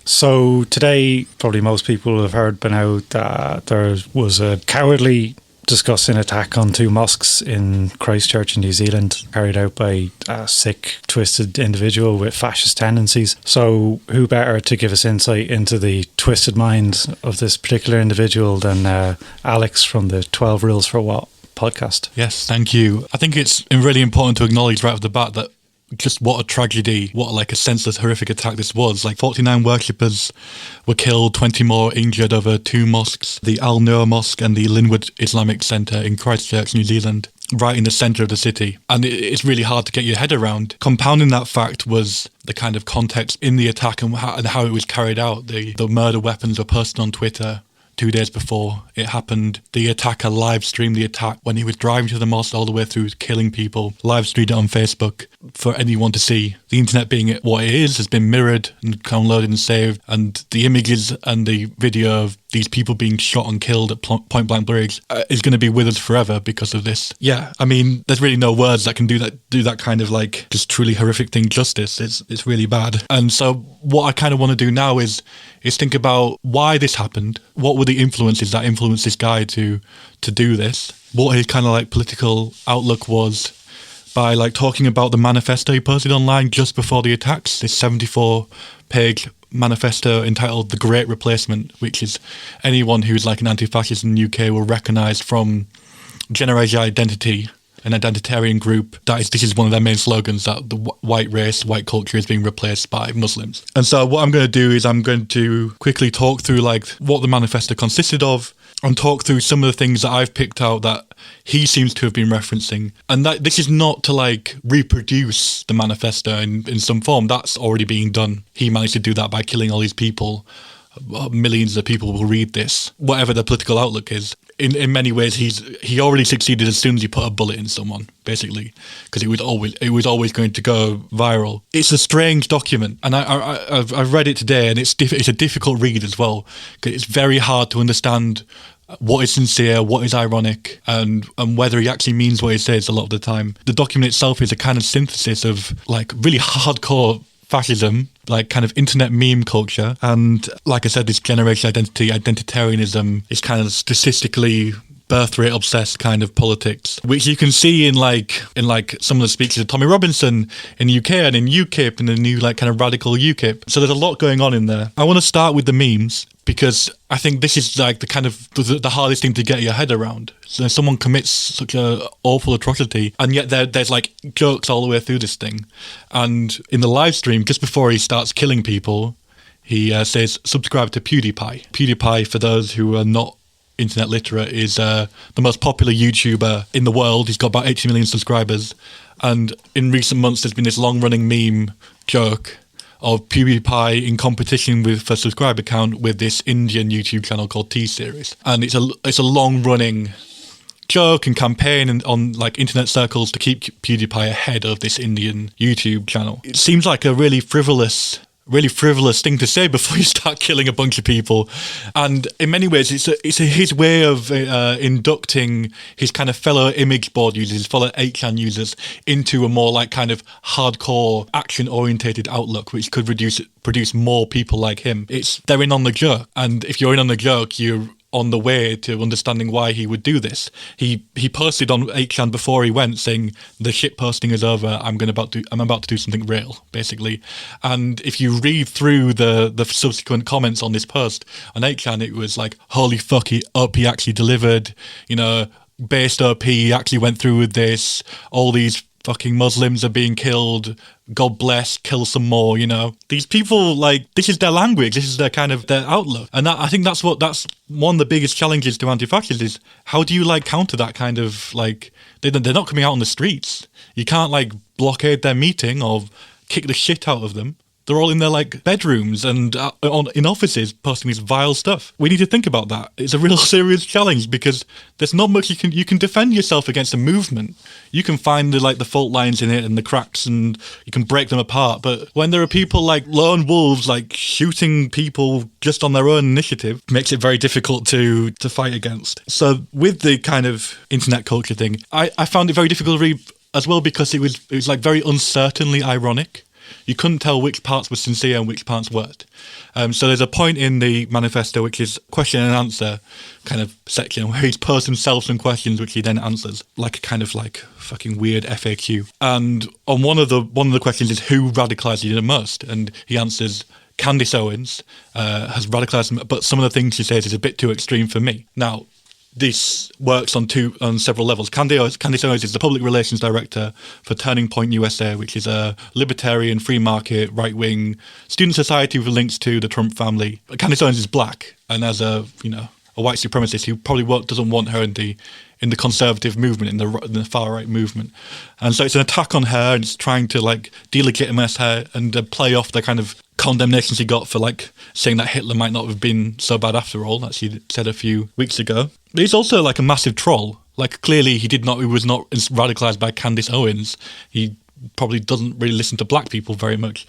So today, probably most people have heard by now that there was a cowardly, disgusting attack on two mosques in Christchurch in New Zealand, carried out by a sick, twisted individual with fascist tendencies. So who better to give us insight into the twisted mind of this particular individual than Alex from the 12 Rules for What podcast? Yes, thank you. I think it's really important to acknowledge right off the bat that just what a tragedy, what like a senseless, horrific attack this was. Like 49 worshippers were killed, 20 more injured over two mosques, the Al Noor Mosque and the Linwood Islamic Centre in Christchurch, New Zealand, right in the centre of the city. And it's really hard to get your head around. Compounding that fact was the kind of context in the attack and how it was carried out. The murder weapons were posted on Twitter 2 days before it happened. The attacker live streamed the attack when he was driving to the mosque all the way through, killing people, live streamed it on Facebook for anyone to see. The internet being what it is has been mirrored and downloaded and saved, and the images and the video of these people being shot and killed at point blank range is going to be with us forever because of this. Yeah, I mean, there's really no words that can do that kind of like just truly horrific thing justice. It's really bad. And so what I kind of want to do now is think about why this happened. What were the influences that influenced this guy to do this? What his kind of like political outlook was, by like talking about the manifesto he posted online just before the attacks, this 74-page manifesto entitled The Great Replacement, which is anyone who's like an anti-fascist in the UK will recognise from Generation Identity, an identitarian group. This is one of their main slogans, that the white race, white culture is being replaced by Muslims. And so what I'm going to do is I'm going to quickly talk through like what the manifesto consisted of and talk through some of the things that I've picked out that he seems to have been referencing. And that this is not to like reproduce the manifesto in some form. That's already being done. He managed to do that by killing all these people. Millions of people will read this, whatever their political outlook is. In many ways, he already succeeded as soon as he put a bullet in someone, basically, because it was always going to go viral. It's a strange document, and I've read it today, and it's a difficult read as well, because it's very hard to understand what is sincere, what is ironic, and whether he actually means what he says a lot of the time. The document itself is a kind of synthesis of like really hardcore fascism, like kind of internet meme culture, and like I said, this generation identity, identitarianism is kind of statistically birth rate obsessed kind of politics, which you can see in like some of the speeches of Tommy Robinson in the UK and in UKIP and the new like kind of radical UKIP. So there's a lot going on in there. I want to start with the memes because I think this is like the kind of the hardest thing to get your head around. So someone commits such an awful atrocity, and yet there's like jokes all the way through this thing. And in the live stream, just before he starts killing people, he says, subscribe to PewDiePie. PewDiePie, for those who are not internet literate, is the most popular YouTuber in the world. He's got about 80 million subscribers. And in recent months, there's been this long-running meme joke of PewDiePie in competition for subscriber count with this Indian YouTube channel called T-Series. And it's a long-running joke and campaign on like internet circles to keep PewDiePie ahead of this Indian YouTube channel. It seems like a really frivolous thing to say before you start killing a bunch of people, and in many ways it's his way of inducting his kind of fellow image board users, fellow 8chan users, into a more like kind of hardcore action orientated outlook, which could produce more people like him. They're in on the joke, and if you're in on the joke, you're on the way to understanding why he would do this. He posted on 8chan before he went saying, the shit posting is over, I'm about to do something real, basically. And if you read through the subsequent comments on this post on 8chan, it was like, holy fuck, he actually delivered, based OP, he actually went through with this, all these fucking Muslims are being killed, God bless, kill some more, These people, like, this is their language, this is their kind of, their outlook. And I think that's one of the biggest challenges to anti-fascists is, how do you, like, counter that kind of, like, they're not coming out on the streets. You can't, like, blockade their meeting or kick the shit out of them. They're all in their like bedrooms and in offices posting this vile stuff. We need to think about that. It's a real serious challenge because there's not much you can defend yourself against a movement. You can find the fault lines in it and the cracks and you can break them apart. But when there are people like lone wolves like shooting people just on their own initiative, it makes it very difficult to fight against. So with the kind of internet culture thing, I found it very difficult to read as well because it was like very uncertainly ironic. you couldn't tell which parts were sincere and which parts weren't. So there's a point in the manifesto which is question and answer kind of section where he's posed himself some questions which he then answers, like a kind of like fucking weird FAQ. And on one of the questions is who radicalised you the most, and he answers Candace Owens has radicalised him, but some of the things she says is a bit too extreme for me. Now, this works on several levels. Candace Owens is the public relations director for Turning Point USA, which is a libertarian, free market, right-wing student society with links to the Trump family. Candace Owens is black, and as a white supremacist who probably doesn't want her in the conservative movement, in the far right movement, and so it's an attack on her, and it's trying to like delegitimize her and play off the kind of condemnation she got for like saying that Hitler might not have been so bad after all, that she said a few weeks ago. But he's also like a massive troll. Like clearly he was not radicalized by Candace Owens. He probably doesn't really listen to black people very much.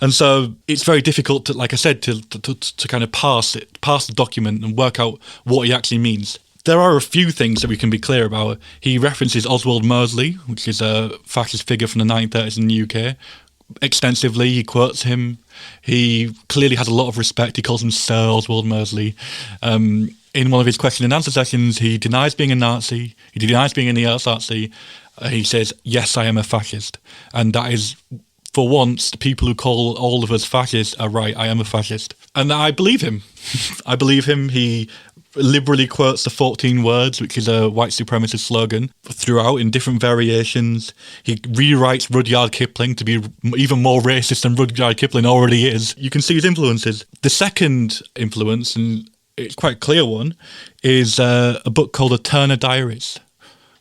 And so it's very difficult to, like I said, to kind of pass the document and work out what he actually means. There are a few things that we can be clear about. He references Oswald Mosley, which is a fascist figure from the 1930s in the UK, extensively. He quotes him. He clearly has a lot of respect. He calls him Sir Oswald Mosley. In one of his question and answer sessions, he denies being a Nazi. He denies being a neo-Nazi. He says, yes, I am a fascist. And that is, for once, the people who call all of us fascists are right. I am a fascist. And I believe him. I believe him. He liberally quotes the 14 words, which is a white supremacist slogan, throughout in different variations. He rewrites Rudyard Kipling to be even more racist than Rudyard Kipling already is. You can see his influences. The second influence, and it's quite a clear one, is a book called The Turner Diaries,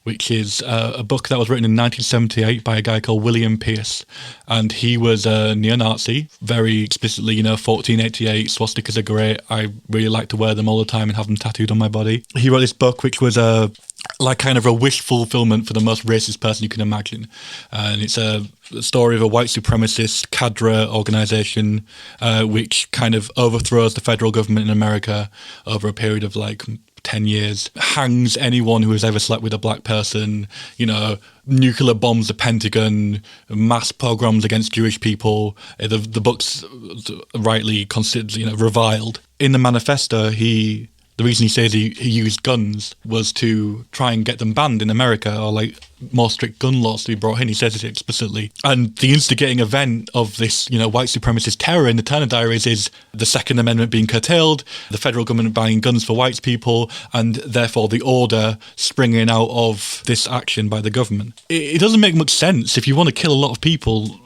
which is a book that was written in 1978 by a guy called William Pierce. And he was a neo-Nazi, very explicitly, 1488, swastikas are great. I really like to wear them all the time and have them tattooed on my body. He wrote this book, which was kind of a wish fulfillment for the most racist person you can imagine. And it's a story of a white supremacist cadre organization which kind of overthrows the federal government in America over a period of 10 years, hangs anyone who has ever slept with a black person, nuclear bombs the Pentagon, mass pogroms against Jewish people. The book's rightly considered, reviled. In the manifesto, the reason he says he used guns was to try and get them banned in America, or more strict gun laws to be brought in. He says it explicitly. And the instigating event of this, white supremacist terror in the Turner Diaries is the Second Amendment being curtailed, the federal government buying guns for white people, and therefore the order springing out of this action by the government. It doesn't make much sense. If you want to kill a lot of people,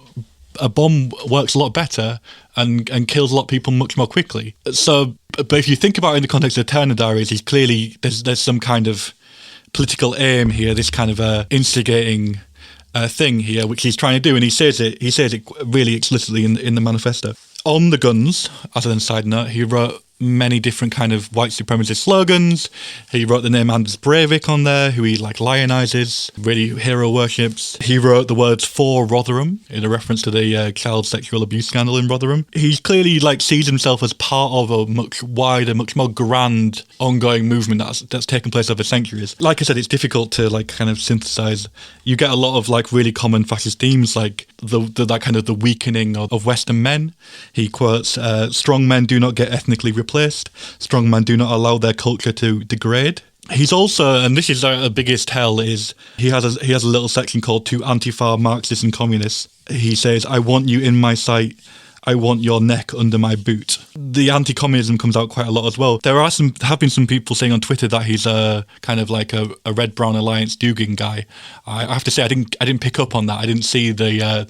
a bomb works a lot better and kills a lot of people much more quickly. So, but if you think about it in the context of the Turner Diaries, he's clearly, there's some kind of political aim here, this kind of instigating thing here, which he's trying to do, and he says it really explicitly in the manifesto. On the guns, as a side note, he wrote many different kind of white supremacist slogans. He wrote the name Anders Breivik on there, who he lionizes, really hero worships. He wrote the words "for Rotherham" in a reference to the child sexual abuse scandal in Rotherham. He clearly sees himself as part of a much wider, much more grand, ongoing movement that's taken place over centuries. Like I said, it's difficult to kind of synthesize. You get a lot of really common fascist themes, like that kind of the weakening of Western men. He quotes, "Strong men do not get ethnically replaced. Strong men do not allow their culture to degrade." He's also, and this is our biggest hell, is he has a little section called "To Antifa Marxists and Communists." He says, "I want you in my sight. I want your neck under my boot." The anti-communism comes out quite a lot as well. There have been some people saying on Twitter that he's a kind of a Red-Brown Alliance Dugin guy. I have to say I didn't pick up on that. I didn't see the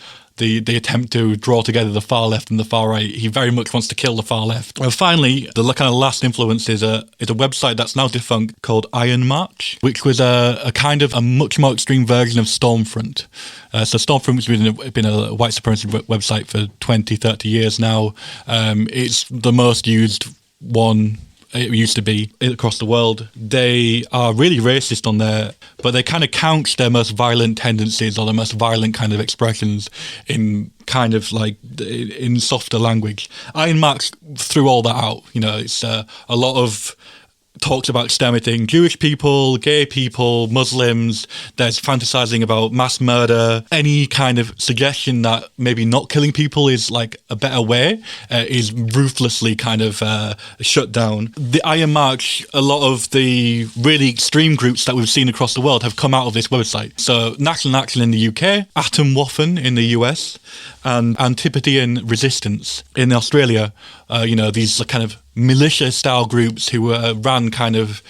attempt to draw together the far left and the far right. He very much wants to kill the far left. And finally, the kind of last influence is a website that's now defunct called Iron March, which was a kind of a much more extreme version of Stormfront. So Stormfront has been a white supremacy website for 20, 30 years now. It's the most used one. It used to be across the world. They are really racist on there, but they kind of couch their most violent tendencies or their most violent kind of expressions in kind of in softer language. Iron March threw all that out. It's a lot of talks about exterminating Jewish people, gay people, Muslims. There's fantasizing about mass murder. Any kind of suggestion that maybe not killing people is like a better way is ruthlessly kind of shut down. The Iron March, a lot of the really extreme groups that we've seen across the world have come out of this website. So National Action in the UK, Atomwaffen in the US, and Antipodean Resistance in Australia. These are kind of militia-style groups who ran kind of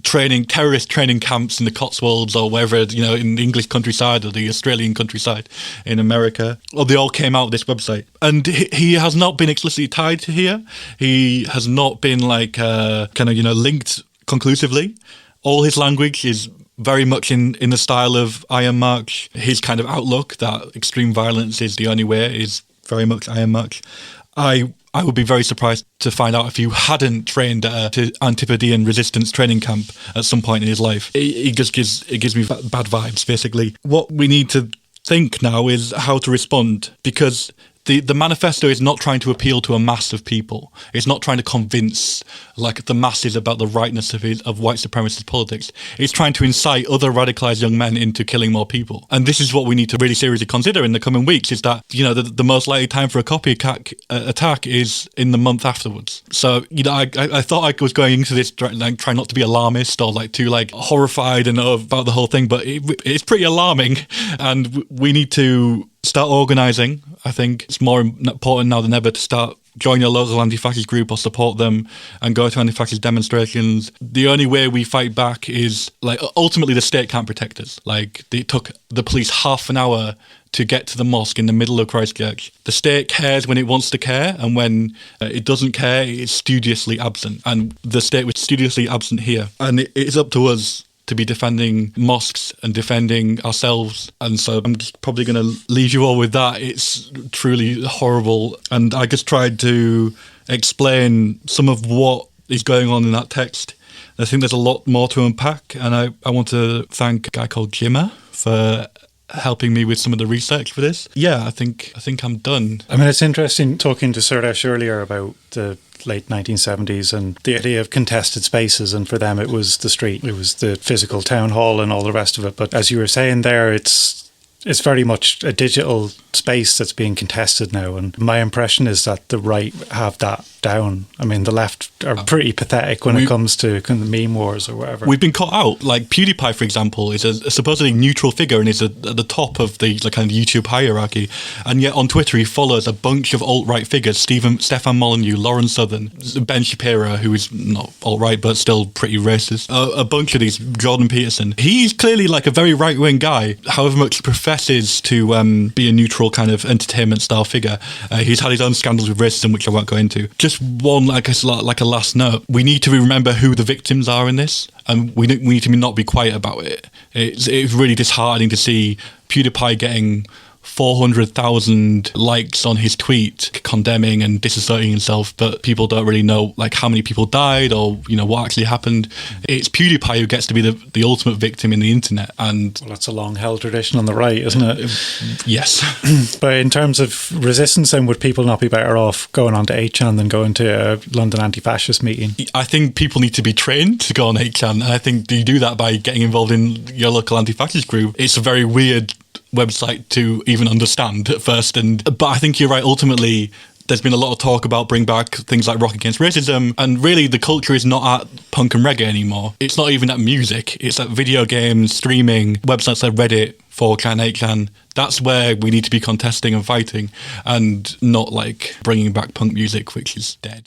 terrorist training camps in the Cotswolds or wherever, in the English countryside or the Australian countryside in America. Well, they all came out of this website. And he has not been explicitly tied to here. He has not been linked conclusively. All his language is very much in the style of Iron March. His kind of outlook that extreme violence is the only way is very much Iron March. I would be very surprised to find out if he hadn't trained at an Antipodean Resistance training camp at some point in his life. It gives me bad vibes, basically. What we need to think now is how to respond, because the manifesto is not trying to appeal to a mass of people. It's not trying to convince the masses about the rightness of white supremacist politics. It's trying to incite other radicalized young men into killing more people. And this is what we need to really seriously consider in the coming weeks, is that, the most likely time for a copycat attack is in the month afterwards. So, I thought I was going into this trying not to be alarmist or too horrified and about the whole thing, but it's pretty alarming, and we need to start organising. I think it's more important now than ever to start join your local anti-fascist group or support them and go to anti-fascist demonstrations. The only way we fight back is, ultimately the state can't protect us. It took the police half an hour to get to the mosque in the middle of Christchurch. The state cares when it wants to care, and when it doesn't care, it's studiously absent. And the state was studiously absent here. And it's up to us to be defending mosques and defending ourselves. And so I'm just probably going to leave you all with that. It's truly horrible. And I just tried to explain some of what is going on in that text. I think there's a lot more to unpack. And I want to thank a guy called Jimmer for helping me with some of the research for this. Yeah, I think I'm done. I mean, it's interesting talking to Surdesh earlier about the late 1970s and the idea of contested spaces, and for them it was the street, it was the physical town hall and all the rest of it. But as you were saying there, it's very much a digital space that's being contested now, and my impression is that the right have that down. I mean, the left are pretty pathetic when it comes to kind of meme wars or whatever. We've been caught out. PewDiePie, for example, is a supposedly neutral figure and is at the top of the kind of YouTube hierarchy, and yet on Twitter he follows a bunch of alt-right figures: Stefan Molyneux, Lauren Southern, Ben Shapiro, who is not alt-right but still pretty racist, a bunch of these, Jordan Peterson. He's clearly a very right-wing guy, however much he professes to be a neutral kind of entertainment style figure. He's had his own scandals with racism, which I won't go into. Just one, a last note. We need to remember who the victims are in this, and we need to not be quiet about it. It's really disheartening to see PewDiePie getting 400,000 likes on his tweet condemning and disasserting himself, but people don't really know how many people died or what actually happened. It's PewDiePie who gets to be the ultimate victim in the internet, and that's a long held tradition on the right, isn't it? Yes. But in terms of resistance, then, would people not be better off going on to 8chan than going to a London anti-fascist meeting? I think people need to be trained to go on 8chan, and I think you do that by getting involved in your local anti-fascist group. It's a very weird website to even understand at first, but I think you're right. Ultimately, there's been a lot of talk about bring back things like Rock Against Racism, and really the culture is not at punk and reggae anymore. It's not even at music. It's at video games, streaming, websites like Reddit, 4chan, 8chan. That's where we need to be contesting and fighting, and not bringing back punk music, which is dead.